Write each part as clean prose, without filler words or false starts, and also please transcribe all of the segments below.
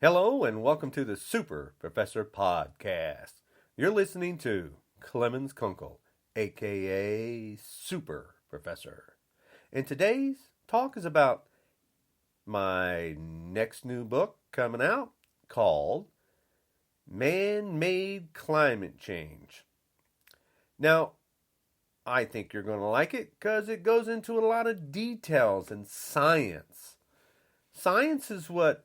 Hello and welcome to the Super Professor Podcast. You're listening to Clemons Kunke, aka Super Professor. And today's talk is about my next new book coming out called Man-Made Climate Change. Now, I think you're going to like it because it goes into a lot of details and science. Science is what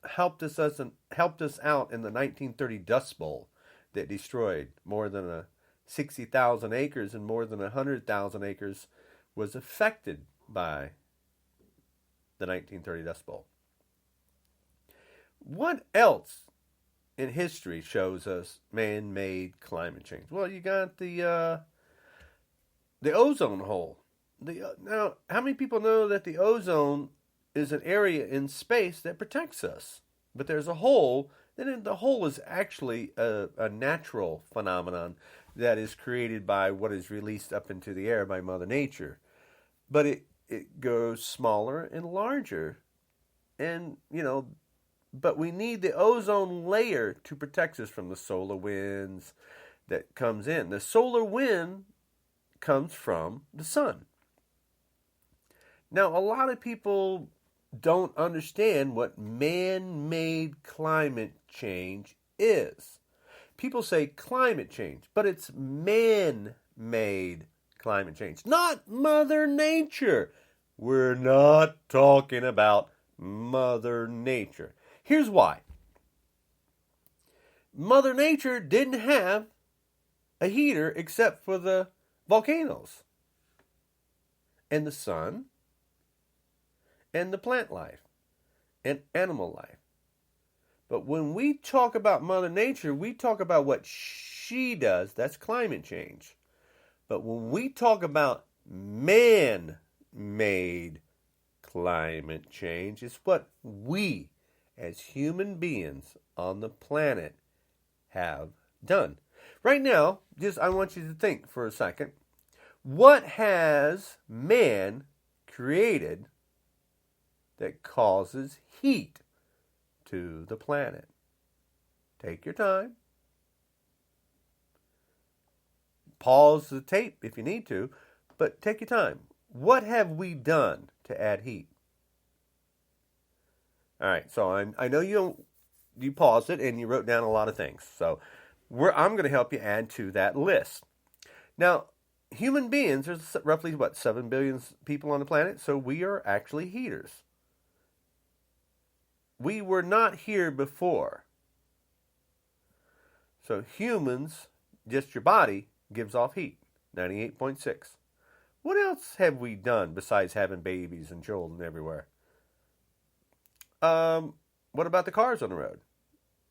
helped us out in the 1930 Dust Bowl that destroyed more than 60,000 acres, and more than 100,000 acres was affected by the 1930 Dust Bowl. What else in history shows us man-made climate change? Well, you got the ozone hole. Now, how many people know that the ozone is an area in space that protects us? But there's a hole, and the hole is actually a natural phenomenon that is created by what is released up into the air by Mother Nature. But it goes smaller and larger. And, but we need the ozone layer to protect us from the solar winds that comes in. The solar wind comes from the sun. Now, a lot of people don't understand what man-made climate change is. People say climate change, but it's man-made climate change, not Mother Nature. We're not talking about Mother Nature. Here's why. Mother Nature didn't have a heater except for the volcanoes and the sun and the plant life and animal life. But when we talk about Mother Nature, we talk about what she does. That's climate change. But when we talk about man-made climate change, it's what we as human beings on the planet have done. Right now, I want you to think for a second. What has man created that causes heat to the planet? Take your time. Pause the tape if you need to, but take your time. What have we done to add heat? All right, so I know you paused it and you wrote down a lot of things. So I'm going to help you add to that list. Now, human beings, there's roughly, 7 billion people on the planet, so we are actually heaters. We were not here before. So humans, just your body, gives off heat, 98.6. What else have we done besides having babies and children everywhere? What about the cars on the road?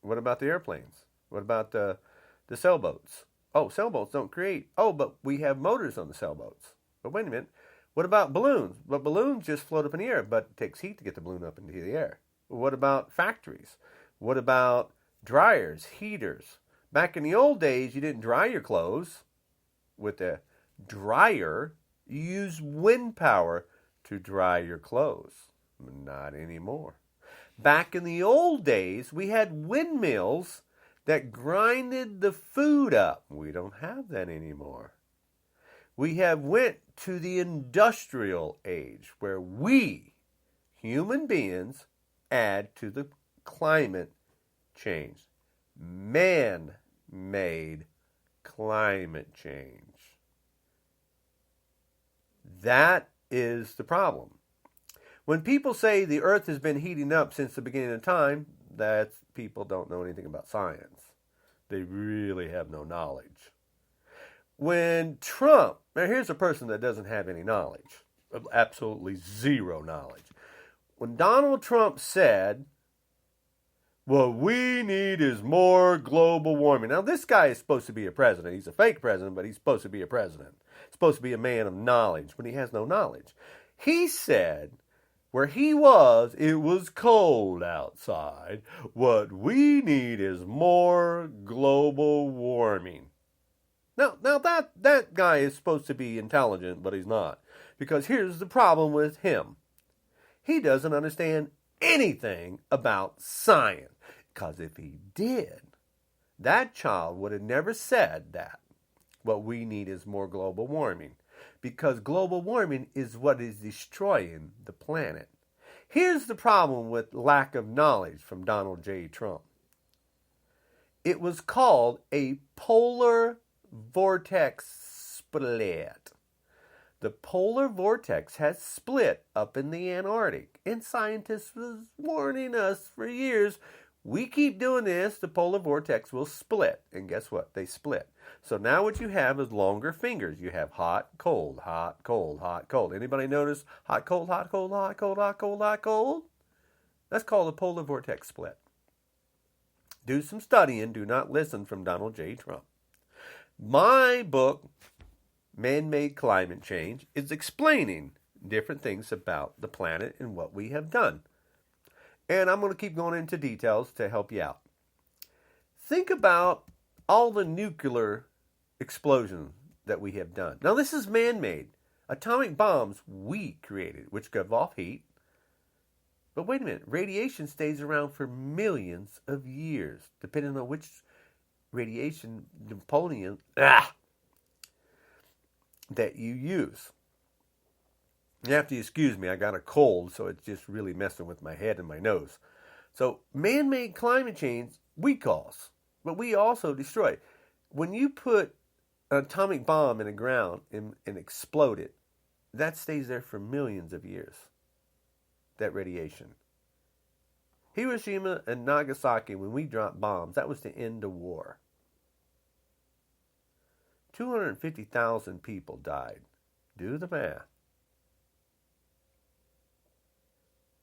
What about the airplanes? What about the sailboats? Oh, sailboats don't create. Oh, but we have motors on the sailboats. But wait a minute. What about balloons? But balloons just float up in the air, but it takes heat to get the balloon up into the air. What about factories? What about dryers, heaters? Back in the old days, you didn't dry your clothes with a dryer. You used wind power to dry your clothes. Not anymore. Back in the old days, we had windmills that grinded the food up. We don't have that anymore. We have went to the industrial age where we, human beings, add to the climate change. Man-made climate change. That is the problem. When people say the earth has been heating up since the beginning of time, that's people don't know anything about science. They really have no knowledge. When Trump, now here's a person that doesn't have any knowledge, absolutely zero knowledge. When Donald Trump said, what we need is more global warming. Now, this guy is supposed to be a president. He's a fake president, but he's supposed to be a president. He's supposed to be a man of knowledge, but he has no knowledge. He said, where he was, it was cold outside. What we need is more global warming. Now that guy is supposed to be intelligent, but he's not. Because here's the problem with him. He doesn't understand anything about science. Because if he did, that child would have never said that what we need is more global warming. Because global warming is what is destroying the planet. Here's the problem with lack of knowledge from Donald J. Trump. It was called a polar vortex split. The polar vortex has split up in the Antarctic, and scientists was warning us for years, we keep doing this, the polar vortex will split. And guess what? They split. So now what you have is longer fingers. You have hot, cold, hot, cold, hot, cold. Anybody notice hot, cold, hot, cold, hot, cold, hot, cold, hot, cold? That's called a polar vortex split. Do some studying. Do not listen from Donald J. Trump. My book, Man-Made Climate Change, is explaining different things about the planet and what we have done. And I'm going to keep going into details to help you out. Think about all the nuclear explosions that we have done. Now, this is man-made. Atomic bombs we created, which give off heat. But wait a minute. Radiation stays around for millions of years, depending on which radiation component that you use. You have to excuse me, I got a cold, so it's just really messing with my head and my nose. So, man-made climate change, we cause, but we also destroy. When you put an atomic bomb in the ground and explode it, that stays there for millions of years, that radiation. Hiroshima and Nagasaki, when we dropped bombs, that was the end of war. 250,000 people died. Do the math.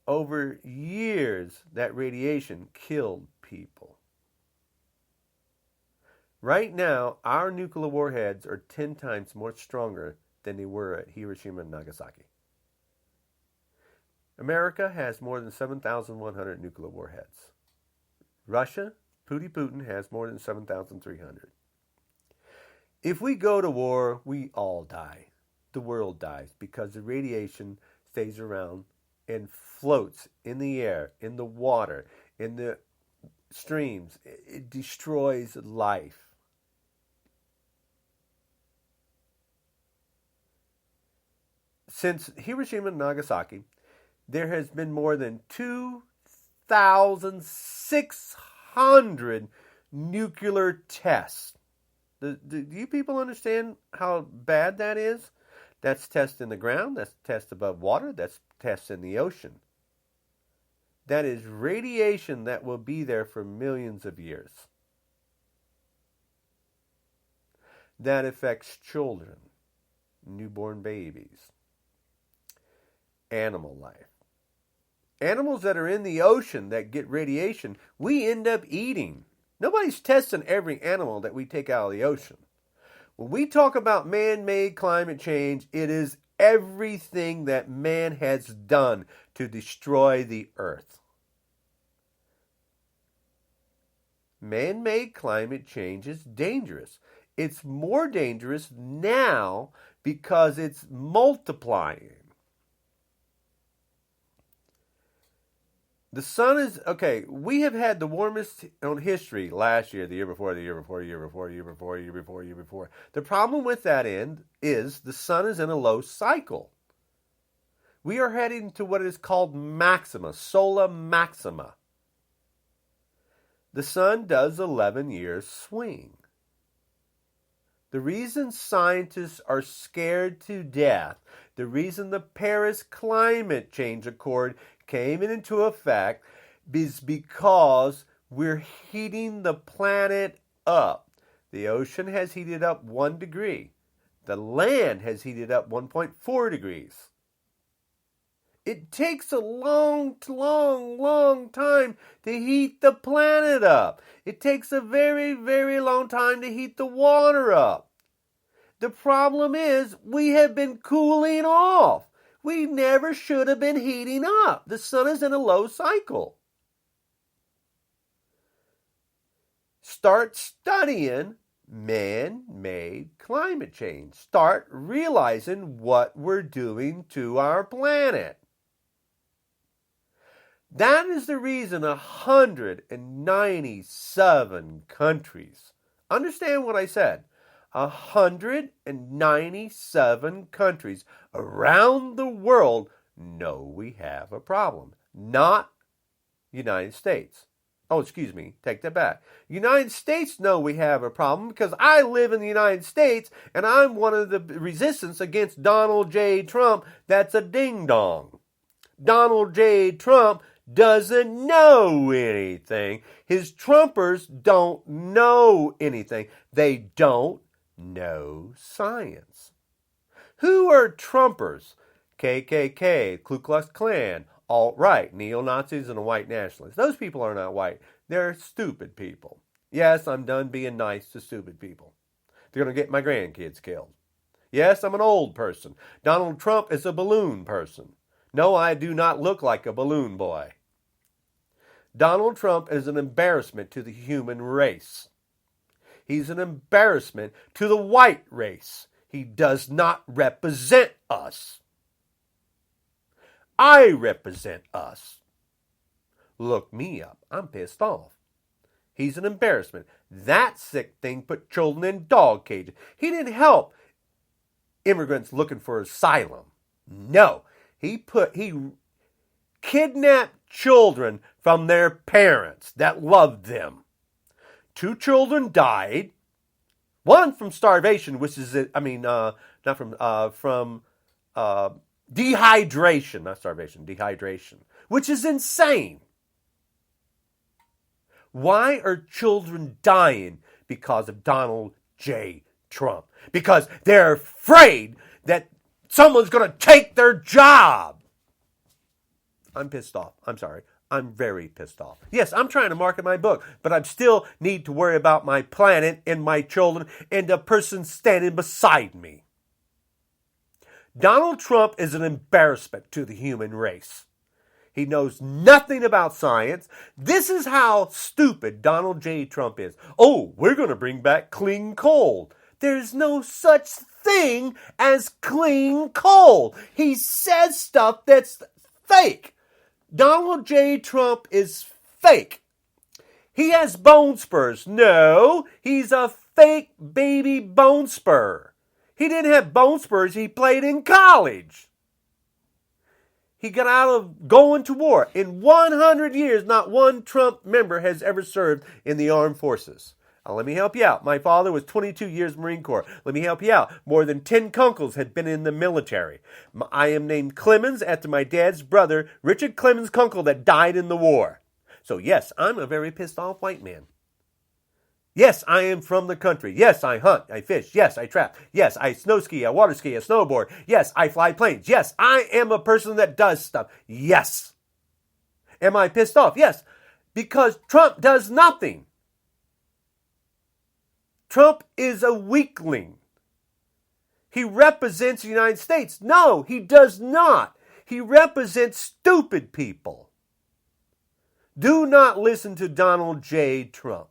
Over years, that radiation killed people. Right now, our nuclear warheads are 10 times more stronger than they were at Hiroshima and Nagasaki. America has more than 7,100 nuclear warheads. Russia, Putin, has more than 7,300. If we go to war, we all die. The world dies because the radiation stays around and floats in the air, in the water, in the streams. It destroys life. Since Hiroshima and Nagasaki, there has been more than 2,600 nuclear tests. Do you people understand how bad that is? That's tests in the ground, that's tests above water, that's tests in the ocean. That is radiation that will be there for millions of years. That affects children, newborn babies, animal life. Animals that are in the ocean that get radiation, we end up eating. Nobody's testing every animal that we take out of the ocean. When we talk about man-made climate change, it is everything that man has done to destroy the earth. Man-made climate change is dangerous. It's more dangerous now because it's multiplying. The sun is, okay, we have had the warmest on history last year, the year before, the year before, the year before, the year before, the year before, the year before. The problem with that end is the sun is in a low cycle. We are heading to what is called maxima, solar maxima. The sun does 11 years swing. The reason scientists are scared to death, the reason the Paris Climate Change Accord came into effect is because we're heating the planet up. The ocean has heated up 1 degree. The land has heated up 1.4 degrees. It takes a long time to heat the planet up. It takes a very, very long time to heat the water up. The problem is we have been cooling off. We never should have been heating up. The sun is in a low cycle. Start studying man-made climate change. Start realizing what we're doing to our planet. That is the reason 197 countries, understand what I said, 197 countries around the world know we have a problem. Not United States. Oh, excuse me, take that back. United States know we have a problem because I live in the United States and I'm one of the resistance against Donald J. Trump. That's a ding-dong. Donald J. Trump doesn't know anything. His Trumpers don't know anything. They don't know science. Who are Trumpers? KKK, Ku Klux Klan, alt-right, neo-Nazis, and white nationalists. Those people are not white. They're stupid people. Yes, I'm done being nice to stupid people. They're going to get my grandkids killed. Yes, I'm an old person. Donald Trump is a balloon person. No, I do not look like a balloon boy. Donald Trump is an embarrassment to the human race. He's an embarrassment to the white race. He does not represent us. I represent us. Look me up. I'm pissed off. He's an embarrassment. That sick thing put children in dog cages. He didn't help immigrants looking for asylum. No. He kidnapped children from their parents that loved them. 2 children died. One from starvation, which is, from dehydration, not starvation, dehydration, which is insane. Why are children dying? Because of Donald J. Trump. Because they're afraid that someone's going to take their job. I'm pissed off. I'm sorry. I'm very pissed off. Yes, I'm trying to market my book, but I still need to worry about my planet and my children and the person standing beside me. Donald Trump is an embarrassment to the human race. He knows nothing about science. This is how stupid Donald J. Trump is. Oh, we're going to bring back clean coal. There's no such thing as clean coal. He says stuff that's fake. Donald J. Trump is fake. He has bone spurs. No, he's a fake baby bone spur. He didn't have bone spurs. He played in college. He got out of going to war. In 100 years, not one Trump member has ever served in the armed forces. Now, let me help you out. My father was 22 years Marine Corps. Let me help you out. More than 10 uncles had been in the military. I am named Clemons after my dad's brother, Richard Clemons' uncle that died in the war. So yes, I'm a very pissed off white man. Yes, I am from the country. Yes, I hunt, I fish. Yes, I trap. Yes, I snow ski, I water ski, I snowboard. Yes, I fly planes. Yes, I am a person that does stuff. Yes. Am I pissed off? Yes, because Trump does nothing. Trump is a weakling. He represents the United States. No, he does not. He represents stupid people. Do not listen to Donald J. Trump.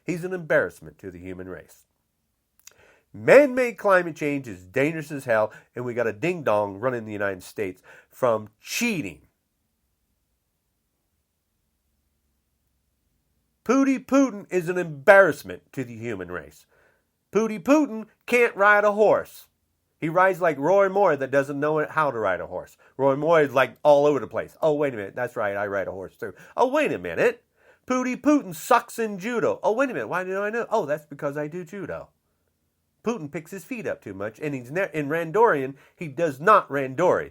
He's an embarrassment to the human race. Man-made climate change is dangerous as hell, and we got a ding-dong running the United States from cheating. Putin is an embarrassment to the human race. Putin can't ride a horse. He rides like Roy Moore that doesn't know how to ride a horse. Roy Moore is like all over the place. Oh, wait a minute. That's right. I ride a horse too. Oh, wait a minute. Putin sucks in judo. Oh, wait a minute. Why do I know? Oh, that's because I do judo. Putin picks his feet up too much, and he's in Randorian. He does not Randori.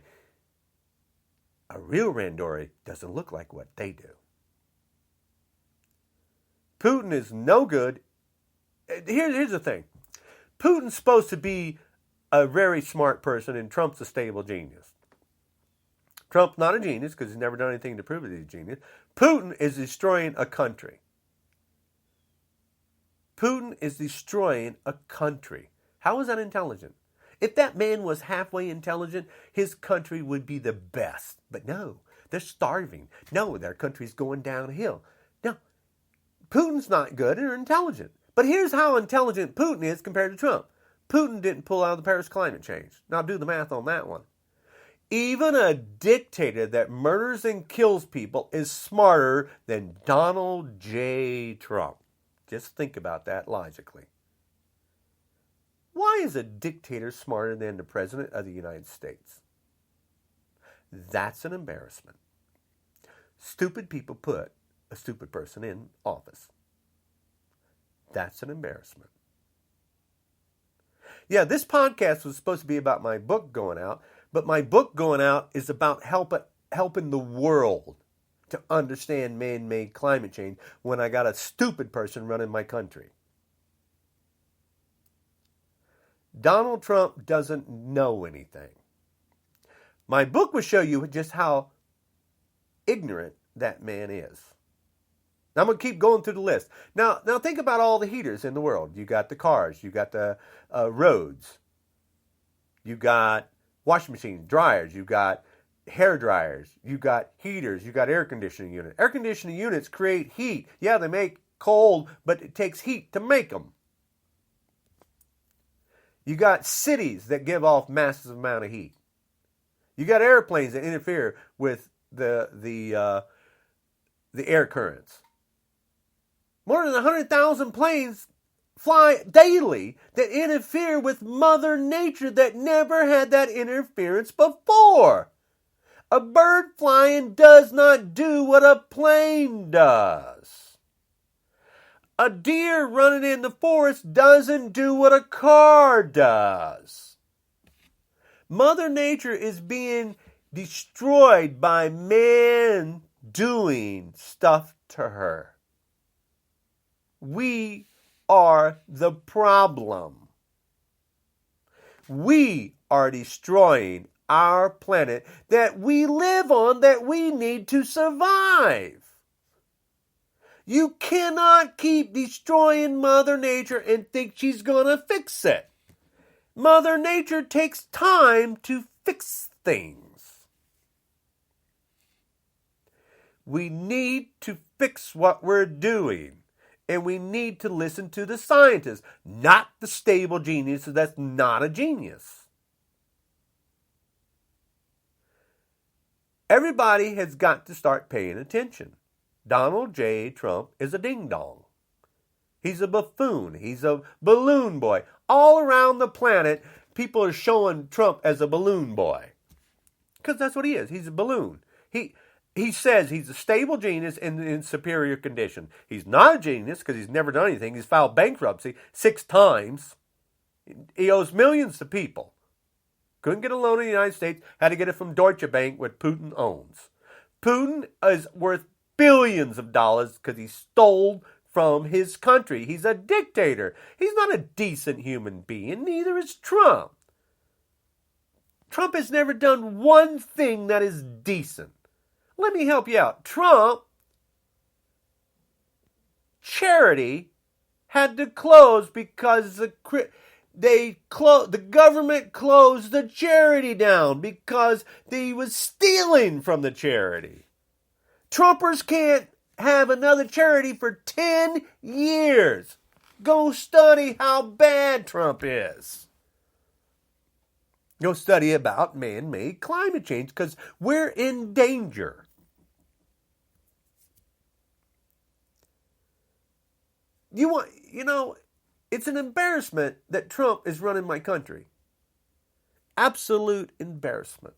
A real Randori doesn't look like what they do. Putin is no good. Here's the thing. Putin's supposed to be a very smart person, and Trump's a stable genius. Trump's not a genius because he's never done anything to prove that he's a genius. Putin is destroying a country. Putin is destroying a country. How is that intelligent? If that man was halfway intelligent, his country would be the best. But no, they're starving. No, their country's going downhill. No, Putin's not good or intelligent. But here's how intelligent Putin is compared to Trump. Putin didn't pull out of the Paris climate change. Now do the math on that one. Even a dictator that murders and kills people is smarter than Donald J. Trump. Just think about that logically. Why is a dictator smarter than the President of the United States? That's an embarrassment. Stupid people put a stupid person in office. That's an embarrassment. Yeah, this podcast was supposed to be about my book going out, but my book going out is about helping the world to understand man-made climate change when I got a stupid person running my country. Donald Trump doesn't know anything. My book will show you just how ignorant that man is. Now, I'm going to keep going through the list. Now think about all the heaters in the world. You got the cars. You got the roads. You got washing machines, dryers. You got hair dryers. You got heaters. You got air conditioning units. Air conditioning units create heat. Yeah, they make cold, but it takes heat to make them. You got cities that give off massive amount of heat. You got airplanes that interfere with the air currents. More than 100,000 planes fly daily that interfere with Mother Nature that never had that interference before. A bird flying does not do what a plane does. A deer running in the forest doesn't do what a car does. Mother Nature is being destroyed by man doing stuff to her. We are the problem. We are destroying our planet that we live on, that we need to survive. You cannot keep destroying Mother Nature and think she's going to fix it. Mother Nature takes time to fix things. We need to fix what we're doing. And we need to listen to the scientists, not the stable genius that's not a genius. Everybody has got to start paying attention. Donald J. Trump is a ding-dong. He's a buffoon. He's a balloon boy. All around the planet, people are showing Trump as a balloon boy. Because that's what he is. He's a balloon. He says he's a stable genius in superior condition. He's not a genius because he's never done anything. He's filed bankruptcy 6 times. He owes millions to people. Couldn't get a loan in the United States. Had to get it from Deutsche Bank, what Putin owns. Putin is worth billions of dollars because he stole from his country. He's a dictator. He's not a decent human being. Neither is Trump. Trump has never done one thing that is decent. Let me help you out. Trump, charity had to close because the government closed the charity down because he was stealing from the charity. Trumpers can't have another charity for 10 years. Go study how bad Trump is. Go study about man-made climate change because we're in danger. It's an embarrassment that Trump is running my country. Absolute embarrassment.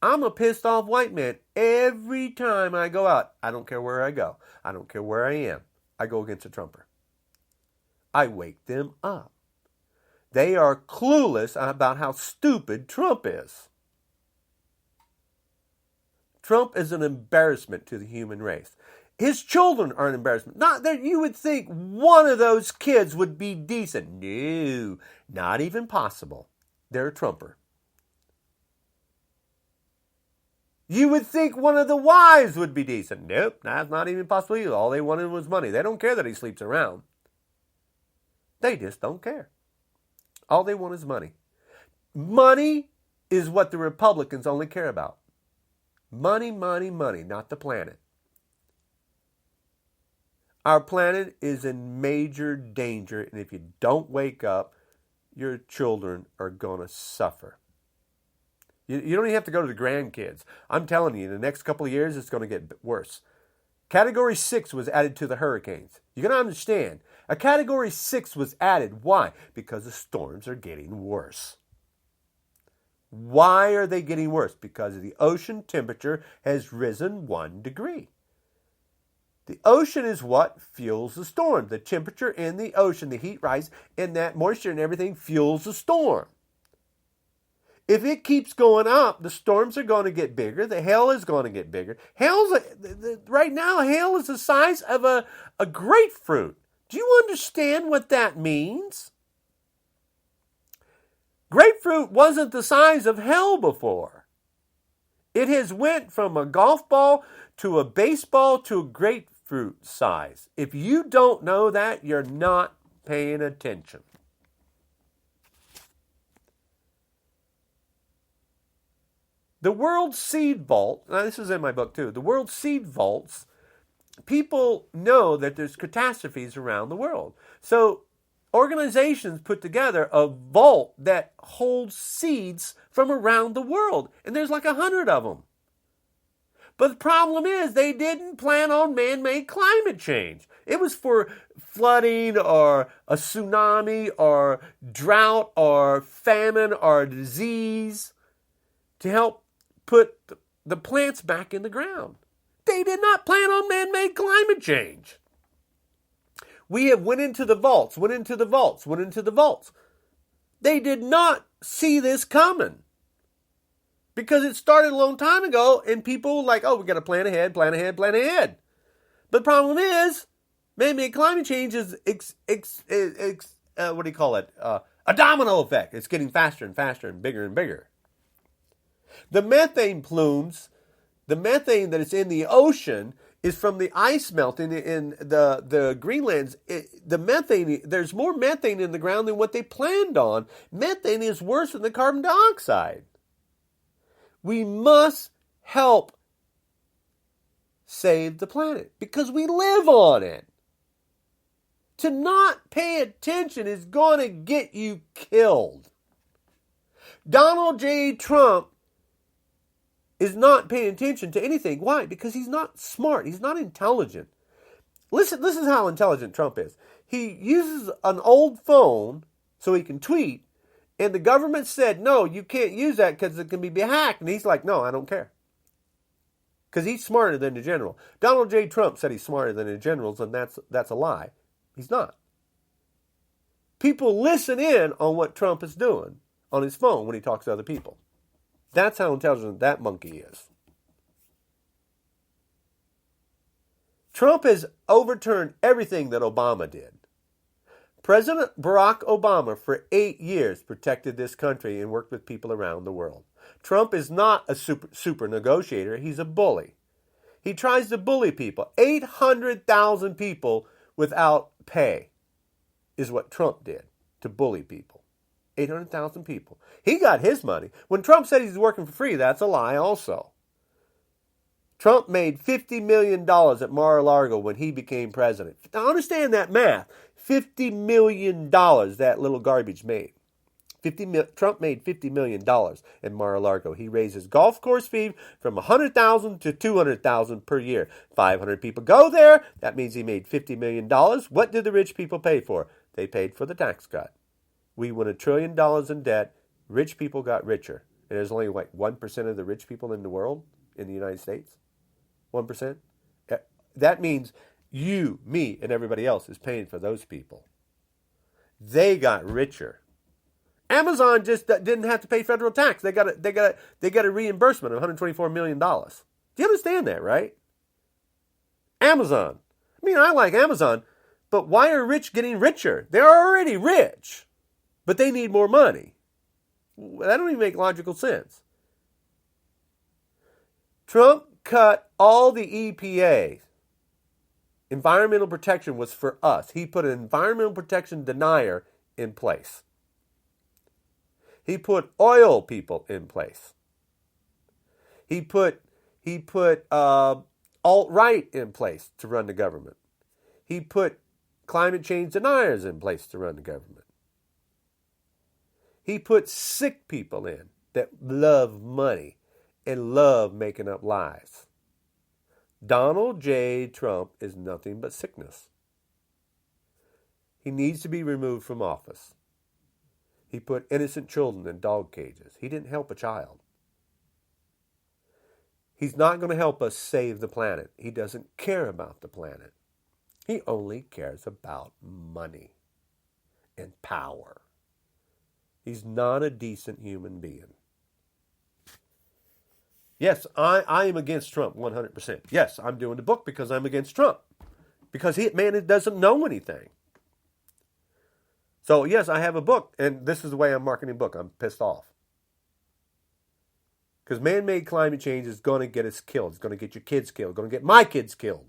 I'm a pissed off white man every time I go out. I don't care where I go. I don't care where I am. I go against a Trumper. I wake them up. They are clueless about how stupid Trump is. Trump is an embarrassment to the human race. His children are an embarrassment. Not that you would think one of those kids would be decent. No, not even possible. They're a Trumper. You would think one of the wives would be decent. Nope, that's not even possible either. All they wanted was money. They don't care that he sleeps around. They just don't care. All they want is money. Money is what the Republicans only care about. Money, money, money, not the planet. Our planet is in major danger, and if you don't wake up, your children are going to suffer. You don't even have to go to the grandkids. I'm telling you, in the next couple of years, it's going to get worse. Category 6 was added to the hurricanes. You're going to understand. A Category 6 was added. Why? Because the storms are getting worse. Why are they getting worse? Because the ocean temperature has risen 1 degree. The ocean is what fuels the storm. The temperature in the ocean, the heat rise, and that moisture and everything fuels the storm. If it keeps going up, the storms are going to get bigger. The hail is going to get bigger. Right now, hail is the size of a grapefruit. Do you understand what that means? Grapefruit wasn't the size of hail before. It has went from a golf ball to a baseball to a grapefruit size. If you don't know that, you're not paying attention. The World Seed Vault, now this is in my book too, the World Seed Vaults, people know that there's catastrophes around the world. So organizations put together a vault that holds seeds from around the world. And there's like 100 of them. But the problem is they didn't plan on man-made climate change. It was for flooding or a tsunami or drought or famine or disease to help put the plants back in the ground. They did not plan on man-made climate change. We have went into the vaults. They did not see this coming. Because it started a long time ago and people were like, oh, we got to plan ahead. But the problem is, man-made climate change is, a domino effect. It's getting faster and faster and bigger. The methane plumes, the methane that is in the ocean is from the ice melting in the Greenlands. There's more methane in the ground than what they planned on. Methane is worse than the carbon dioxide. We must help save the planet because we live on it. To not pay attention is going to get you killed. Donald J. Trump is not paying attention to anything. Why? Because he's not smart. He's not intelligent. Listen is how intelligent Trump is. He uses an old phone so he can tweet, and the government said, no, you can't use that because it can be hacked. And he's like, no, I don't care. Because he's smarter than the general. Donald J. Trump said he's smarter than the generals, and that's a lie. He's not. People listen in on what Trump is doing on his phone when he talks to other people. That's how intelligent that monkey is. Trump has overturned everything that Obama did. President Barack Obama, for 8 years, protected this country and worked with people around the world. Trump is not a super negotiator. He's a bully. He tries to bully people. 800,000 people without pay is what Trump did to bully people. 800,000 people. He got his money. When Trump said he's working for free, that's a lie also. Trump made $50 million at Mar-a-Lago when he became president. Now understand that math. $50 million that little garbage made. Trump made $50 million in Mar-a-Lago. He raised his golf course fee from $100,000 to $200,000 per year. 500 people go there. That means he made $50 million. What did the rich people pay for? They paid for the tax cut. We went $1 trillion in debt. Rich people got richer. And there's only like 1% of the rich people in the world, in the United States. 1%. That means you, me, and everybody else is paying for those people. They got richer. Amazon just didn't have to pay federal tax. They got a reimbursement of $124 million. Do you understand that, right? Amazon. I mean, I like Amazon, but why are rich getting richer? They're already rich, but they need more money. That don't even make logical sense. Trump cut all the EPA. Environmental protection was for us. He put an environmental protection denier in place. He put oil people in place. He put alt-right in place to run the government. He put climate change deniers in place to run the government. He put sick people in. that love money and love making up lies. Donald J. Trump is nothing but sickness. He needs to be removed from office. He put innocent children in dog cages. He didn't help a child. He's not going to help us save the planet. He doesn't care about the planet. He only cares about money and power. He's not a decent human being. Yes, I am against Trump 100%. Yes, I'm doing the book because I'm against Trump. Because it doesn't know anything. So, yes, I have a book, and this is the way I'm marketing the book. I'm pissed off. Because man-made climate change is going to get us killed. It's going to get your kids killed. It's going to get my kids killed.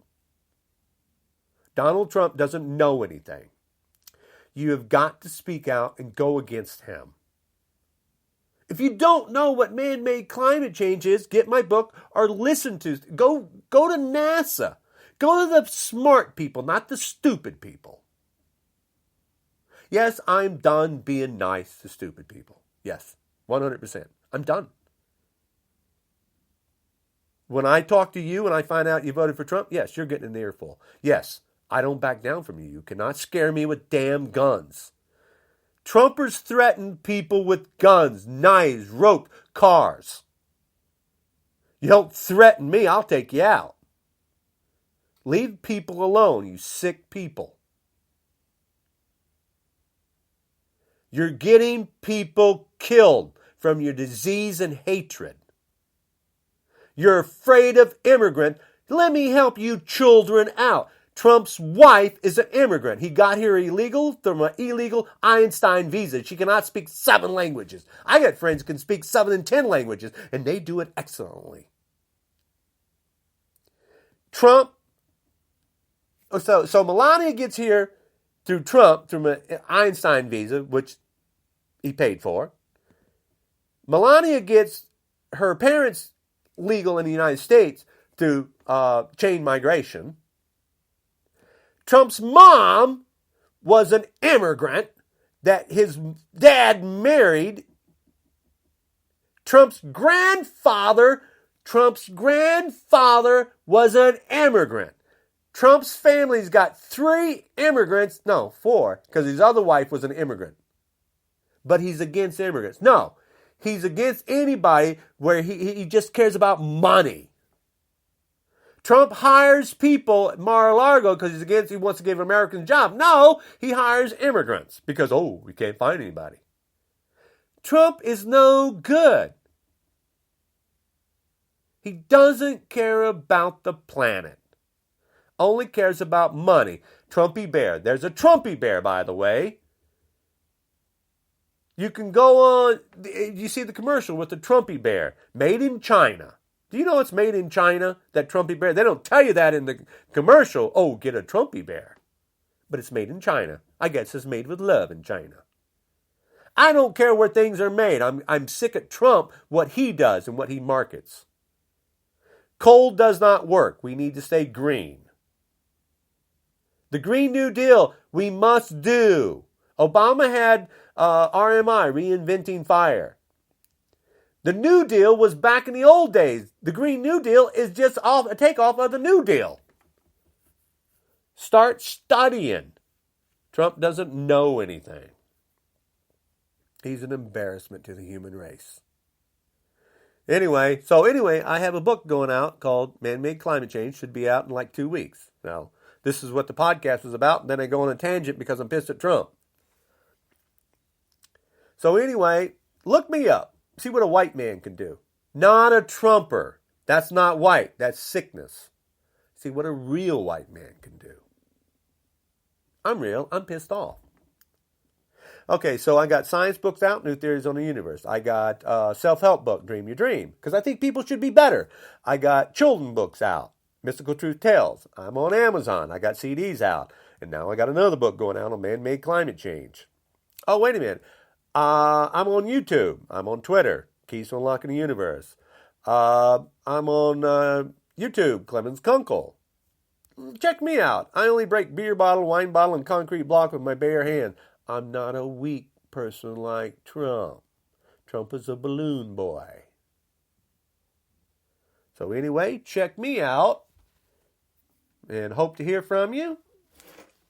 Donald Trump doesn't know anything. You have got to speak out and go against him. If you don't know what man-made climate change is, get my book or listen to. Go to NASA. Go to the smart people, not the stupid people. Yes, I'm done being nice to stupid people. Yes, 100%. I'm done. When I talk to you and I find out you voted for Trump, yes, you're getting an earful. Yes, I don't back down from you. You cannot scare me with damn guns. Trumpers threaten people with guns, knives, rope, cars. You don't threaten me, I'll take you out. Leave people alone, you sick people. You're getting people killed from your disease and hatred. You're afraid of immigrants. Let me help you children out. Trump's wife is an immigrant. He got here illegal from an illegal Einstein visa. She cannot speak 7 languages. I got friends who can speak 7 and 10 languages, and they do it excellently. Trump, so Melania gets here through Trump, through an Einstein visa, which he paid for. Melania gets her parents legal in the United States through chain migration. Trump's mom was an immigrant that his dad married. Trump's grandfather was an immigrant. Trump's family's got 3 immigrants, no, 4, because his other wife was an immigrant. But he's against immigrants. No, he's against anybody where he just cares about money. Trump hires people at Mar-a-Lago because he wants to give Americans a job. No, he hires immigrants because, we can't find anybody. Trump is no good. He doesn't care about the planet. Only cares about money. Trumpy bear. There's a Trumpy bear, by the way. You can go on, you see the commercial with the Trumpy bear. Made in China. Do you know it's made in China, that Trumpy bear? They don't tell you that in the commercial. Oh, get a Trumpy bear. But it's made in China. I guess it's made with love in China. I don't care where things are made. I'm sick of Trump, what he does and what he markets. Coal does not work. We need to stay green. The Green New Deal, we must do. Obama had RMI, Reinventing Fire. The New Deal was back in the old days. The Green New Deal is just a takeoff of the New Deal. Start studying. Trump doesn't know anything. He's an embarrassment to the human race. Anyway, I have a book going out called Man-Made Climate Change. Should be out in like 2 weeks. Now, this is what the podcast was about, and then I go on a tangent because I'm pissed at Trump. So anyway, look me up. See what a white man can do. Not a Trumper. That's not white. That's sickness. See what a real white man can do. I'm real. I'm pissed off. Okay, so I got science books out, New Theories on the Universe. I got self-help book, Dream Your Dream, because I think people should be better. I got children books out, Mystical Truth Tales. I'm on Amazon. I got CDs out. And now I got another book going out on man-made climate change. Oh, wait a minute. I'm on YouTube. I'm on Twitter. Keys to Unlocking the Universe. I'm on YouTube. Clemons Kunke. Check me out. I only break beer bottle, wine bottle, and concrete block with my bare hand. I'm not a weak person like Trump. Trump is a balloon boy. So anyway, check me out and hope to hear from you.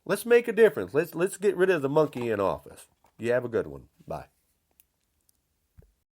Let's make a difference. Let's get rid of the monkey in office. You have a good one. Bye.